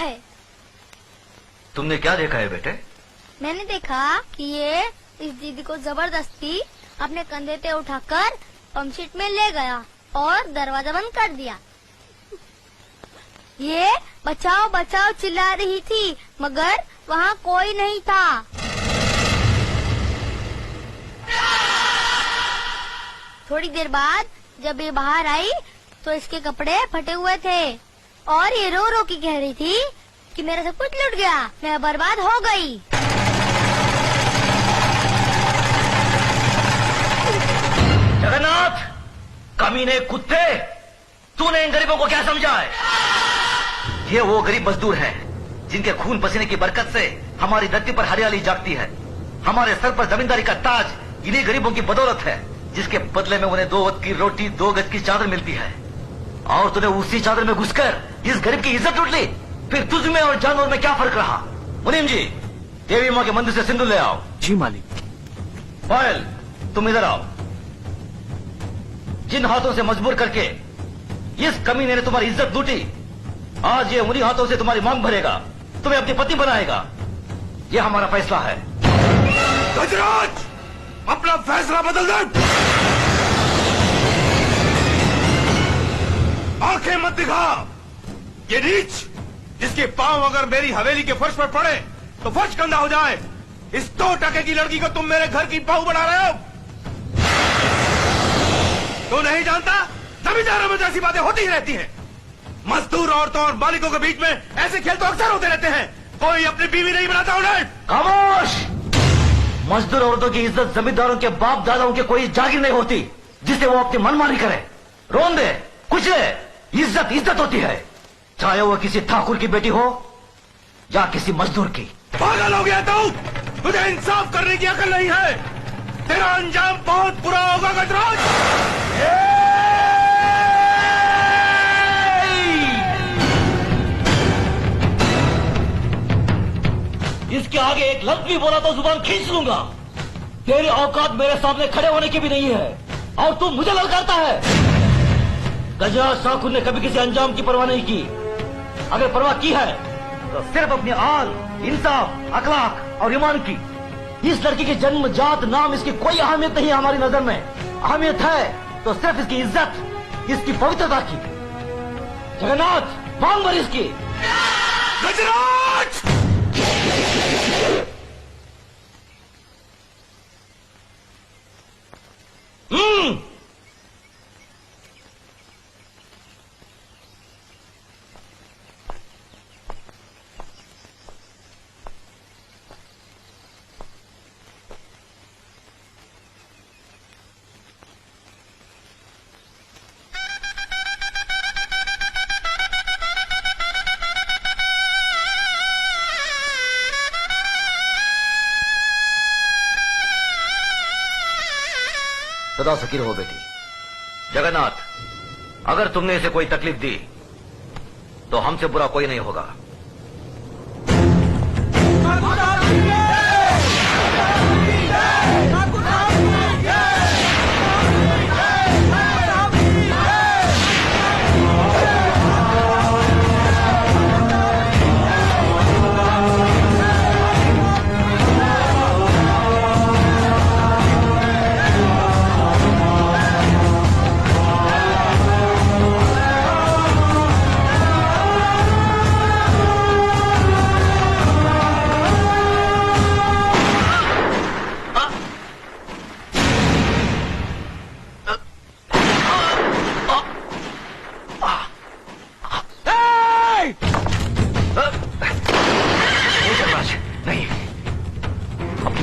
है। तुमने क्या देखा है बेटे? मैंने देखा कि ये इस दीदी को जबरदस्ती अपने कंधे पे उठाकर पंपशीट में ले गया और दरवाजा बंद कर दिया। ये बचाओ बचाओ चिल्ला रही थी मगर वहाँ कोई नहीं था। थोड़ी देर बाद जब ये बाहर आई तो इसके कपड़े फटे हुए थे और ये रो रो के कह रही थी कि मेरा सब कुछ लुट गया, मैं बर्बाद हो गई। जगन्नाथ, कमीने कुत्ते, तूने इन गरीबों को क्या समझा है? ये वो गरीब मजदूर हैं जिनके खून पसीने की बरकत से हमारी धरती पर हरियाली जागती है। हमारे सर पर जमींदारी का ताज इन्हीं गरीबों की बदौलत है, जिसके बदले में उन्हें 2 वक्त की रोटी 2 गज की चादर मिलती है। और तूने उसी चादर में घुसकर इस गरीब की इज्जत लूट ली। फिर तुझ में और जानवर में क्या फर्क रहा? मुनीम जी, देवी माँ के मंदिर से सिंदूर ले आओ। जी मालिक। पायल, तुम इधर आओ। जिन हाथों से मजबूर करके इस कमीने ने तुम्हारी इज्जत लूटी, आज ये उन्हीं हाथों से तुम्हारी मांग भरेगा, तुम्हें अपनी पत्नी बनाएगा। ये हमारा फैसला है। गजराज, अपना फैसला बदल दे। आंखें मत दिखा। ये नीच जिसके पांव अगर मेरी हवेली के फर्श पर पड़े तो फर्श गंदा हो जाए, इस 2 टके की लड़की को तुम मेरे घर की बहू बना रहे हो। तो नहीं जानता, जमींदारों में ऐसी बातें होती ही रहती हैं। मजदूर औरतों और मालिकों के बीच में ऐसे खेल तो अक्सर होते रहते हैं। कोई अपनी बीवी नहीं बनाता उन्हें। खामोश! मजदूर औरतों की इज्जत जमींदारों के बाप दादाओं के कोई जागीर नहीं होती जिसे वो अपनी मनमानी करे, रोन दे, कुचले। इज्जत इज्जत होती है, चाहे वो किसी ठाकुर की बेटी हो या किसी मजदूर की। पागल हो गया तू? तुझे इंसाफ करने की अकल नहीं है। तेरा अंजाम बहुत बुरा होगा गजराज। इसके आगे एक लफ्ज भी बोला तो जुबान खींच लूंगा। तेरी औकात मेरे सामने खड़े होने की भी नहीं है और तू मुझे ललकारता है। गजराज ठाकुर ने कभी किसी अंजाम की परवाह नहीं की। अगर परवाह की है तो सिर्फ अपनी आन, इंसाफ, अखलाक और ईमान की। इस लड़की की जन्म जात नाम इसकी कोई अहमियत नहीं है हमारी नजर में। अहमियत है तो सिर्फ इसकी इज्जत, इसकी पवित्रता की। जगन्नाथ, मांग भर इसकी। गजराज! सदा फकीर हो बेटी। जगन्नाथ, अगर तुमने इसे कोई तकलीफ दी तो हमसे बुरा कोई नहीं होगा।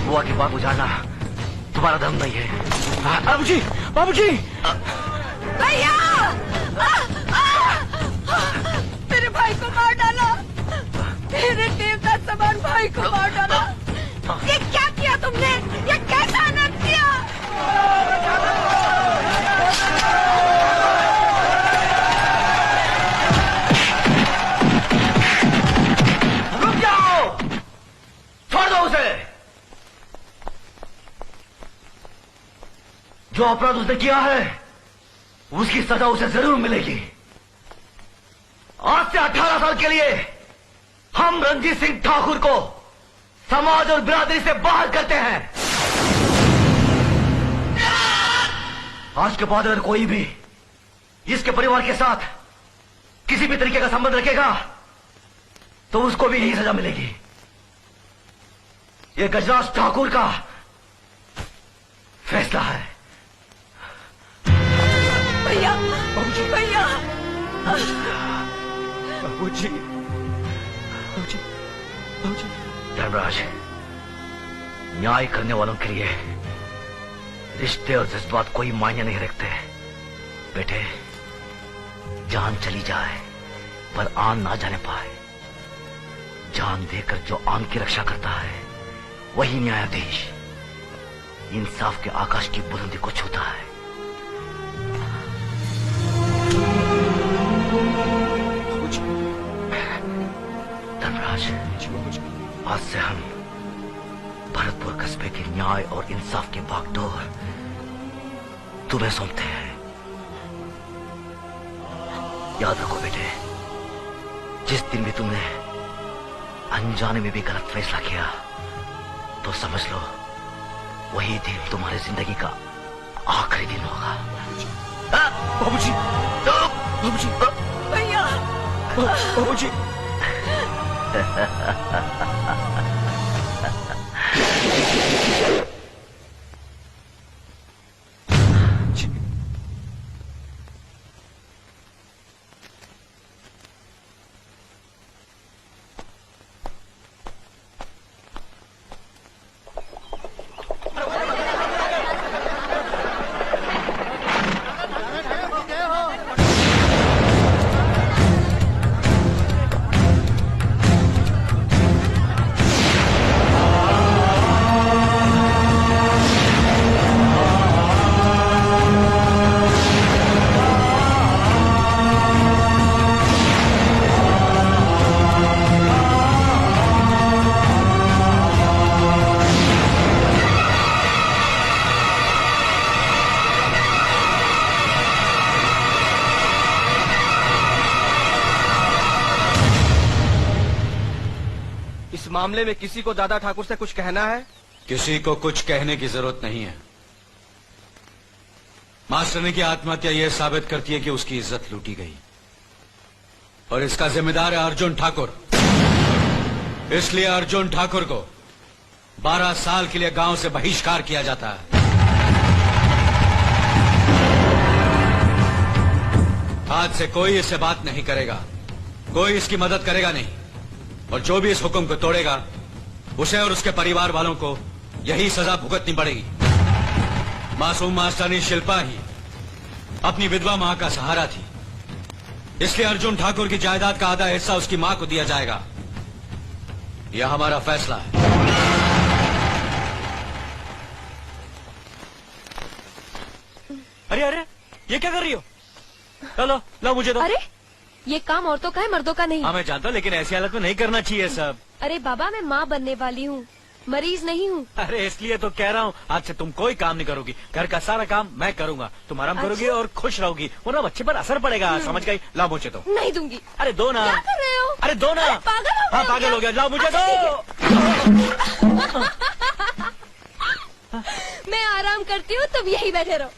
बुआ की बात बुझाना तुम्हारा दम नहीं है। बाबूजी, बाबूजी! भैया! मेरे भाई को मार डाला, मेरे देवता समान भाई को मार डाला। ये क्या किया तुमने? ये कैसा अनर्थ किया? रुक जाओ, छोड़ दो उसे। जो अपराध उसने किया है उसकी सजा उसे जरूर मिलेगी। आज से 18 साल के लिए हम रणजीत सिंह ठाकुर को समाज और बिरादरी से बाहर करते हैं। आज के बाद अगर कोई भी इसके परिवार के साथ किसी भी तरीके का संबंध रखेगा तो उसको भी यही सजा मिलेगी। ये गजराज ठाकुर का फैसला है। भैया, भैया, बाबूजी, धर्मराज, न्याय करने वालों के लिए रिश्ते और जज्बात कोई मायने नहीं रखते। बेटे, जान चली जाए पर आन ना जाने पाए। जान देकर जो आन की रक्षा करता है वही न्यायाधीश इंसाफ के आकाश की बुलंदी को छूता है। धर्मराज, आज से हम भरतपुर कस्बे के न्याय और इंसाफ की बागडोर तुम्हें सौंपते हैं। याद रखो बेटे, जिस दिन भी तुमने अनजाने में भी गलत फैसला किया तो समझ लो वही दिन तुम्हारी जिंदगी का आखिरी दिन होगा। बाबूजी, बाबूजी, भैया, बाबूजी। इस मामले में किसी को दादा ठाकुर से कुछ कहना है? किसी को कुछ कहने की जरूरत नहीं है। मास्टरनी की आत्महत्या यह साबित करती है कि उसकी इज्जत लूटी गई और इसका जिम्मेदार है अर्जुन ठाकुर। इसलिए अर्जुन ठाकुर को 12 साल के लिए गांव से बहिष्कार किया जाता है। आज से कोई इससे बात नहीं करेगा, कोई इसकी मदद करेगा नहीं, और जो भी इस हुक्म को तोड़ेगा उसे और उसके परिवार वालों को यही सजा भुगतनी पड़ेगी। मासूम मास्टरनी शिल्पा ही अपनी विधवा मां का सहारा थी, इसलिए अर्जुन ठाकुर की जायदाद का आधा हिस्सा उसकी मां को दिया जाएगा। यह हमारा फैसला है। अरे अरे, ये क्या कर रही हो? लो लो मुझे दो। अरे ये काम औरतों का है, मर्दों का नहीं। हाँ मैं जानता हूँ, लेकिन ऐसी हालत में नहीं करना चाहिए सब। अरे बाबा, मैं माँ बनने वाली हूँ, मरीज नहीं हूँ। अरे इसलिए तो कह रहा हूँ, आज से तुम कोई काम नहीं करोगी, घर का सारा काम मैं करूंगा। तुम आराम करोगी और खुश रहोगी, वरना बच्चे पर असर पड़ेगा। समझ गई? लाओ मुझे तो। नहीं दूंगी। अरे दो ना। क्या कर रहे हो? अरे दो ना। अरे पागल हो गए हाँ हो पागल क्या? हो गया, लाओ मुझे दो। मैं आराम करती हूँ, तुम यही बैठे रहो।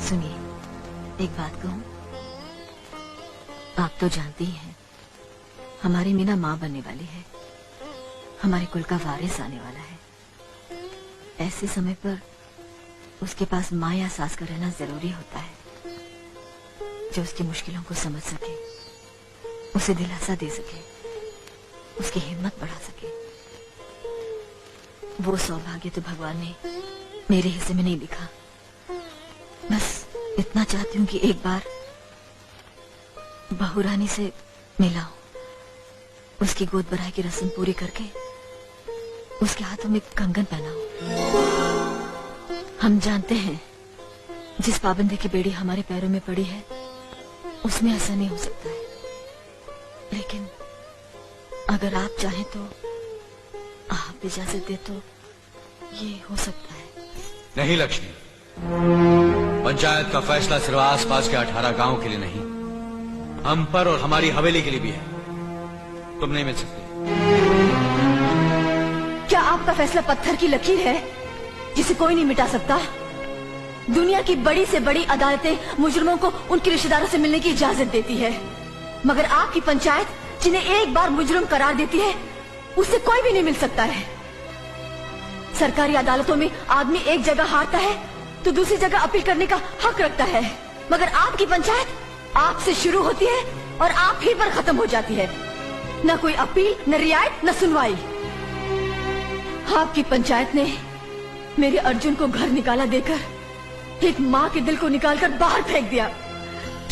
सुनिए, एक बात कहूँ, आप तो जानती ही हैं, हमारी मीना माँ बनने वाली है, हमारे कुल का वारिस आने वाला है। ऐसे समय पर उसके पास माँ या सास का रहना जरूरी होता है, जो उसकी मुश्किलों को समझ सके, उसे दिलासा दे सके, उसकी हिम्मत बढ़ा सके। वो सौभाग्य तो भगवान ने मेरे हिस्से में नहीं लिखा। बस इतना चाहती हूँ कि एक बार बहू रानी से मिलाऊं, उसकी गोद भराई की रस्म पूरी करके उसके हाथों में कंगन पहनाऊं। हम जानते हैं जिस पाबंदी की बेड़ी हमारे पैरों में पड़ी है उसमें ऐसा नहीं हो सकता है, लेकिन अगर आप चाहें तो, आप इजाजत दे तो ये हो सकता है। नहीं लक्ष्मी, पंचायत का फैसला सिर्फ आसपास के 18 गांव के लिए नहीं, हम पर और हमारी हवेली के लिए भी है। तुम नहीं मिल सकती। क्या आपका फैसला पत्थर की लकीर है जिसे कोई नहीं मिटा सकता? दुनिया की बड़ी से बड़ी अदालतें मुजरिमों को उनके रिश्तेदारों से मिलने की इजाजत देती है, मगर आपकी पंचायत जिन्हें एक बार मुजरिम करार देती है उससे कोई भी नहीं मिल सकता है। सरकारी अदालतों में आदमी एक जगह हारता है तो दूसरी जगह अपील करने का हक रखता है, मगर आपकी पंचायत आपसे शुरू होती है और आप ही पर खत्म हो जाती है। न कोई अपील, न रियायत, न सुनवाई। आपकी पंचायत ने मेरे अर्जुन को घर निकाला देकर एक माँ के दिल को निकालकर बाहर फेंक दिया।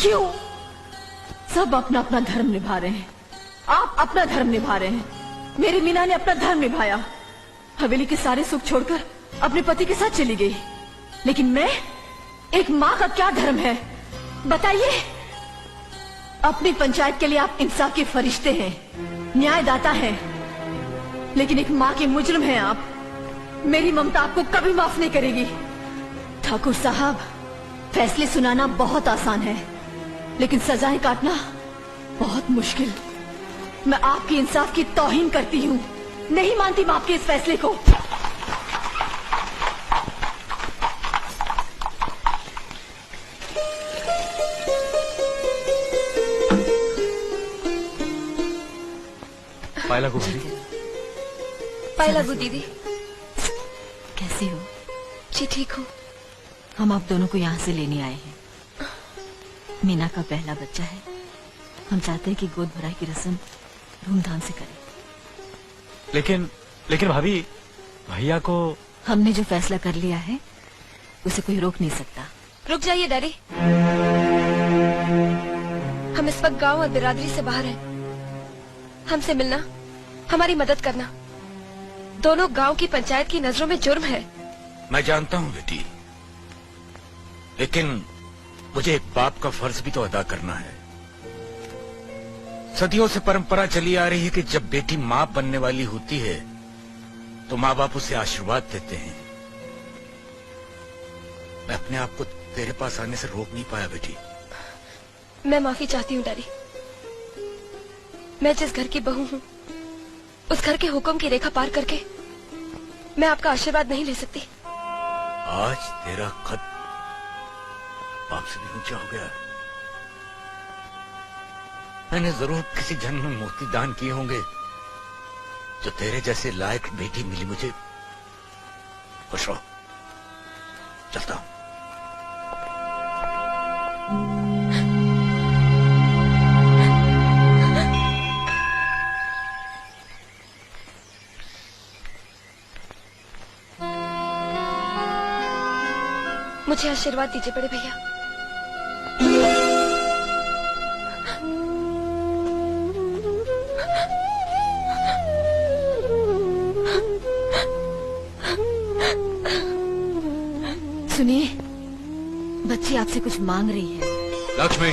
क्यों? सब अपना अपना धर्म निभा रहे हैं। आप अपना धर्म निभा रहे हैं, मेरी मीना ने अपना धर्म निभाया, हवेली के सारे सुख छोड़कर अपने पति के साथ चली गई। लेकिन मैं, एक माँ का क्या धर्म है बताइए? अपनी पंचायत के लिए आप इंसाफ के फरिश्ते हैं, न्यायदाता हैं, लेकिन एक माँ के मुजरिम हैं आप। मेरी ममता आपको कभी माफ नहीं करेगी। ठाकुर साहब, फैसले सुनाना बहुत आसान है, लेकिन सजाएं काटना बहुत मुश्किल। मैं आपकी इंसाफ की तौहीन करती हूँ, नहीं मानती मैं आपके इस फैसले को। पायलागू भाभी। पायलागू दीदी, कैसे हो? जी ठीक हूँ। हम आप दोनों को यहाँ से लेने आए हैं। मीना का पहला बच्चा है, हम चाहते हैं कि गोद भराई की रस्म धूमधाम से करें। लेकिन भाभी, भैया को हमने जो फैसला कर लिया है उसे कोई रोक नहीं सकता। रुक जाइए डैडी, हम इस वक्त गांव और बिरादरी से बाहर हैं। हमसे मिलना, हमारी मदद करना, दोनों गांव की पंचायत की नजरों में जुर्म है। मैं जानता हूँ बेटी, लेकिन मुझे एक बाप का फर्ज भी तो अदा करना है। सदियों से परंपरा चली आ रही है कि जब बेटी माँ बनने वाली होती है तो माँ बाप उसे आशीर्वाद देते हैं। मैं अपने आप को तेरे पास आने से रोक नहीं पाया बेटी। मैं माफी चाहती हूँ डैडी। मैं जिस घर की बहू हूँ उस घर के हुक्म की रेखा पार करके मैं आपका आशीर्वाद नहीं ले सकती। आज तेरा खत बाप से भी ऊंचा हो गया। मैंने जरूर किसी जन्म में मोती दान किए होंगे जो तेरे जैसे लायक बेटी मिली मुझे। खुश रहो, चलता हूं। मुझे आशीर्वाद दीजिए बड़े भैया। सुनिए, बच्ची आपसे कुछ मांग रही है। लक्ष्मी,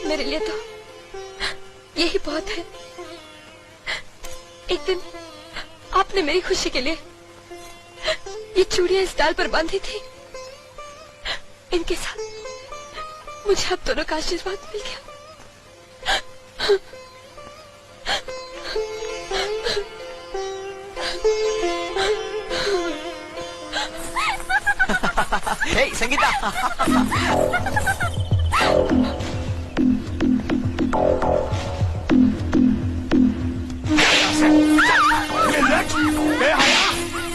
मेरे लिए तो यही बहुत है। एक दिन आपने मेरी खुशी के लिए ये चूड़ियां इस डाल पर बांधी थी। इनके साथ मुझे आप दोनों का आशीर्वाद मिल गया। हे संगीता,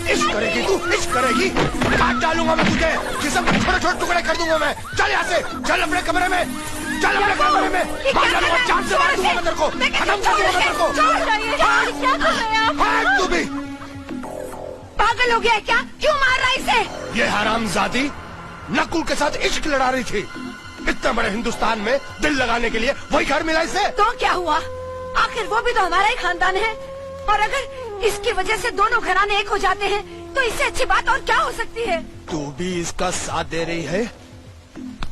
इश्क करेगी तू, इश्क करेगी। काट डालूंगा मैं तुझे, जिस्म के छोटे छोटे टुकड़े कर दूंगा मैं। चल यहाँ से, चल अपने कमरे में, चल अपने कमरे में। मार डालूंगा, जान से मार दूंगा मैं तेरे को, खत्म कर दूंगा मैं तेरे को। क्या कर रहे हैं आप? भाग तू भी। पागल हो गया है क्या? क्यों मार रहा है इसे? ये हरामजादी नकुल के साथ इश्क लड़ा रही थी। इतने बड़े हिंदुस्तान में दिल लगाने के लिए वही घर मिला इसे। तो क्या हुआ? आखिर वो भी तो हमारा ही खानदान है, और अगर इसकी वजह से दोनों घराने एक हो जाते हैं तो इससे अच्छी बात और क्या हो सकती है? तू भी इसका साथ दे रही है?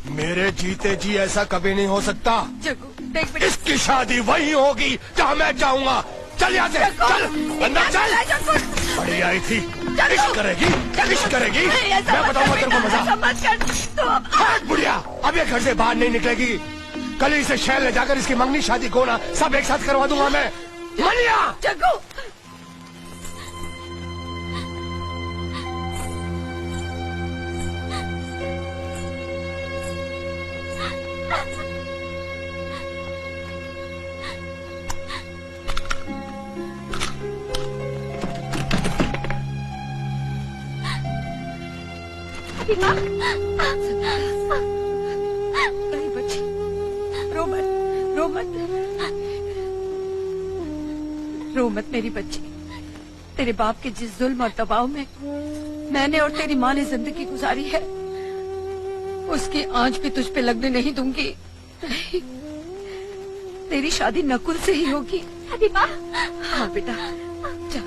मेरे जीते जी ऐसा कभी नहीं हो सकता। जग्गू देख बेटा, इसकी शादी वही होगी जहाँ मैं चाहूंगा। चल यहाँ से, चल अंदर चल। जग्गू बड़ी आई थी, इश्क करेगी, इश्क करेगी। मैं बताऊंगा तेरे को मजा। ऐसा मत कर तू। हट बुढ़िया, अब ये घर से बाहर नहीं निकलेगी। कल ही से शहर ले जाकर इसकी मंगनी शादी को ना सब एक साथ करवा दूंगा मैं। मनिया जग्गू मेरी बच्ची, रो मत, रो मत, रो मत मेरी बच्ची। तेरे बाप के जिस जुल्म और दबाव में मैंने और तेरी माँ ने जिंदगी गुजारी है, उसकी आंच भी तुझ पे लगने नहीं दूंगी। नहीं, तेरी शादी नकुल से ही होगी। हाँ बेटा, जा,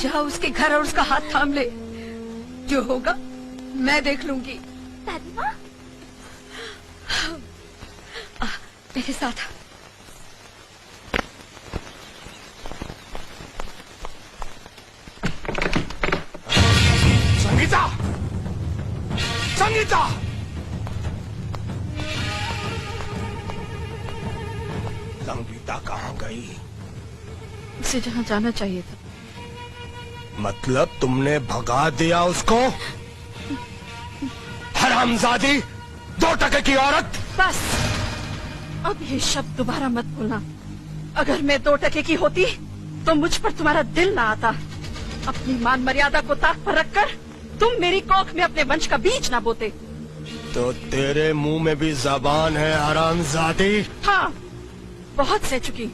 जा उसके घर और उसका हाथ थाम ले। जो होगा मैं देख लूंगी। दादी माँ, मेरे साथ संगीता, संगीता, संगीता कहाँ गई? उसे जहाँ जाना चाहिए था। मतलब तुमने भगा दिया उसको? हरामजादी, 2 टके की औरत। बस अब ये शब्द दोबारा मत बोलना। अगर मैं 2 टके की होती तो मुझ पर तुम्हारा दिल ना आता। अपनी मान मर्यादा को ताक पर रखकर तुम मेरी कोख में अपने वंश का बीज ना बोते। तो तेरे मुंह में भी जबान है हरामजादी। हाँ, बहुत सह चुकी।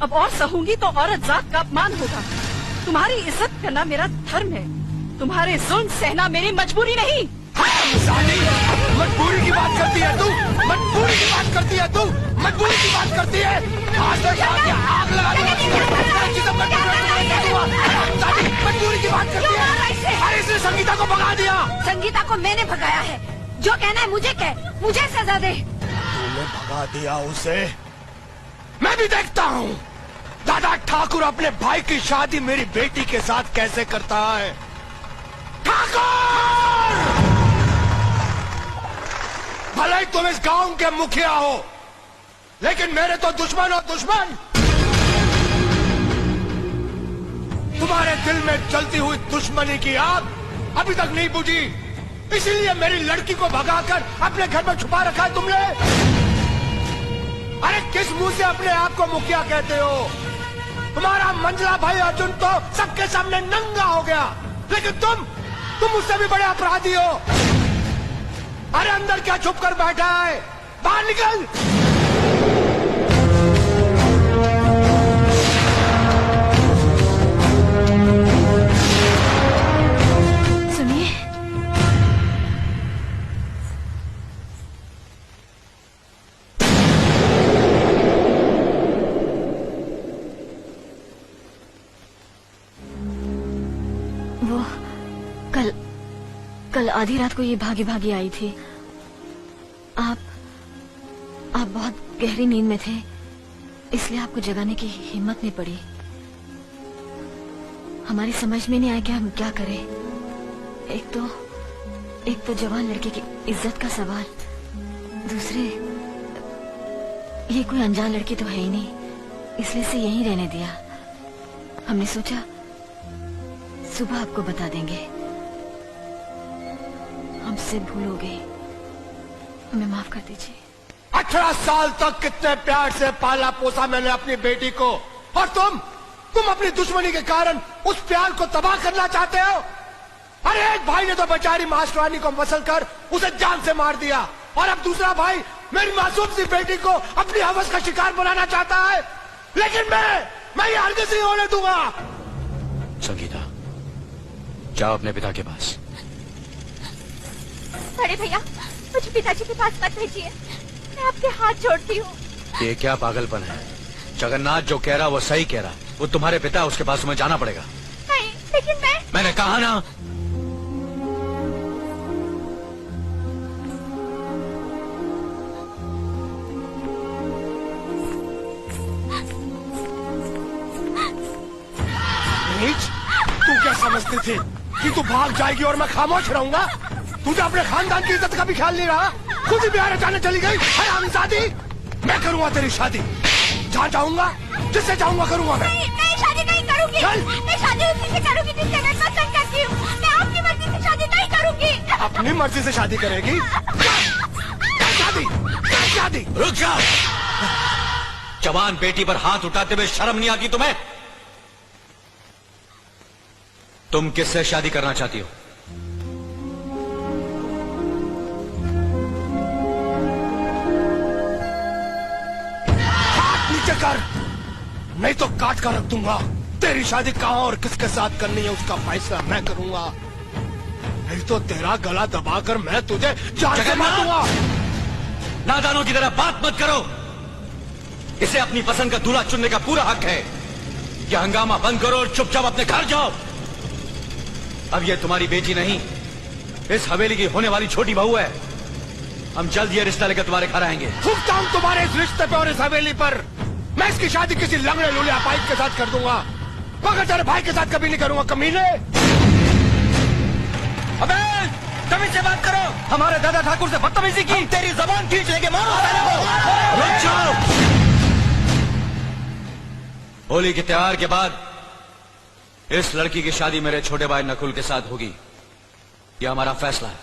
अब और सहूंगी तो औरत जात का अपमान होगा। तुम्हारी इज्जत करना मेरा धर्म है, तुम्हारे जुल्म सहना मेरी मजबूरी नहीं। हरामजादी, मजबूरी की बात करती है तू, मजबूरी की बात करती है तू, मजबूरी की बात करती है। आज तक आग लगा हरामजादी, मजबूरी की बात करती है। अरे इसने संगीता को भगा दिया। संगीता को मैंने भगाया है। जो कहना है मुझे कह, मुझे सजा दे। तूने भगा दिया उसे, मैं भी देखता हूँ दादा ठाकुर अपने भाई की शादी मेरी बेटी के साथ कैसे करता है। ठाकुर, भले ही तुम इस गांव के मुखिया हो, लेकिन मेरे तो दुश्मन हो दुश्मन। तुम्हारे दिल में जलती हुई दुश्मनी की आग अभी तक नहीं बुझी, इसीलिए मेरी लड़की को भगाकर अपने घर में छुपा रखा है तुमने। अरे किस मुंह से अपने आप को मुखिया कहते हो? तुम्हारा मंजला भाई अर्जुन तो सबके सामने नंगा हो गया, लेकिन तुम उससे भी बड़े अपराधी हो। अरे अंदर क्या छुप कर बैठा है? बाहर निकल। सुनिए, वो कल आधी रात को ये भागी भागी आई थी। आप बहुत गहरी नींद में थे, इसलिए आपको जगाने की हिम्मत नहीं पड़ी। हमारी समझ में नहीं आया कि हम क्या करें। एक तो जवान लड़के की इज्जत का सवाल, दूसरे ये कोई अनजान लड़की तो है ही नहीं, इसलिए से यहीं रहने दिया। हमने सोचा सुबह आपको बता देंगे। हमसे भूल हो गई, हमें माफ कर दीजिए। 18 साल तक कितने प्यार से पाला पोसा मैंने अपनी बेटी को, और तुम अपनी दुश्मनी के कारण उस प्यार को तबाह करना चाहते हो। अरे एक भाई ने तो बेचारी मास्टरानी को मसल कर उसे जान से मार दिया, और अब दूसरा भाई मेरी मासूम सी बेटी को अपनी हवस का शिकार बनाना चाहता है। लेकिन मैं ये हरगिज़ नहीं होने दूंगा। संगीता, जाओ अपने पिता के पास। बड़े भैया, मुझे पिताजी के पास मत भेजिए, मैं आपके हाथ जोड़ती हूँ। ये क्या पागलपन है? जगन्नाथ जो कह रहा वो सही कह रहा। वो तुम्हारे पिता, उसके पास तुम्हें जाना पड़ेगा। नहीं, लेकिन मैंने कहा ना। समझती थी कि तू भाग जाएगी और मैं खामोश रहूंगा? तुझे अपने खानदान की इज्जत का भी ख्याल नहीं रहा? खुद ही बिहार जाने चली गई है हरामजादी। मैं करूंगा तेरी शादी, जहाँ चाहूंगा, जिससे चाहूंगा करूंगा मैं। मैं शादी नहीं करूंगी। मैं शादी उसी से करूंगी जिससे मैं पसंद करती हूँ। मैं अपनी मर्जी से शादी नहीं करूंगी। अपनी मर्जी से शादी करेगी? शादी शादी। रुक जाओ। जवान बेटी पर हाथ उठाते हुए शर्म नहीं आती तुम्हें? तुम किससे शादी करना चाहती हो? हाथ नीचे कर, नहीं तो काट कर रख दूंगा। तेरी शादी कहाँ और किसके साथ करनी है उसका फैसला मैं करूंगा। नहीं तो तेरा गला दबाकर मैं तुझे जान से मार दूंगा। नादानों की तरह बात मत करो। इसे अपनी पसंद का दूल्हा चुनने का पूरा हक है। यह हंगामा बंद करो और चुपचाप अपने घर जाओ। अब यह तुम्हारी बेटी नहीं, इस हवेली की होने वाली छोटी बहू है। हम जल्द ये रिश्ता लेकर तुम्हारे घर आएंगे। थूकता हूँ तुम्हारे इस रिश्ते पे और इस हवेली पर। मैं इसकी शादी किसी लंगड़े लूले अपाइक के साथ कर दूंगा, मगर तेरे भाई के साथ कभी नहीं करूंगा। कमीने, अबे तमीज से बात करो। हमारे दादा ठाकुर से बदतमीजी की, तेरी जबान खींच लेके मारो साले को। रुक जाओ। होली के त्योहार के बाद इस लड़की की शादी मेरे छोटे भाई नकुल के साथ होगी। यह हमारा फैसला है।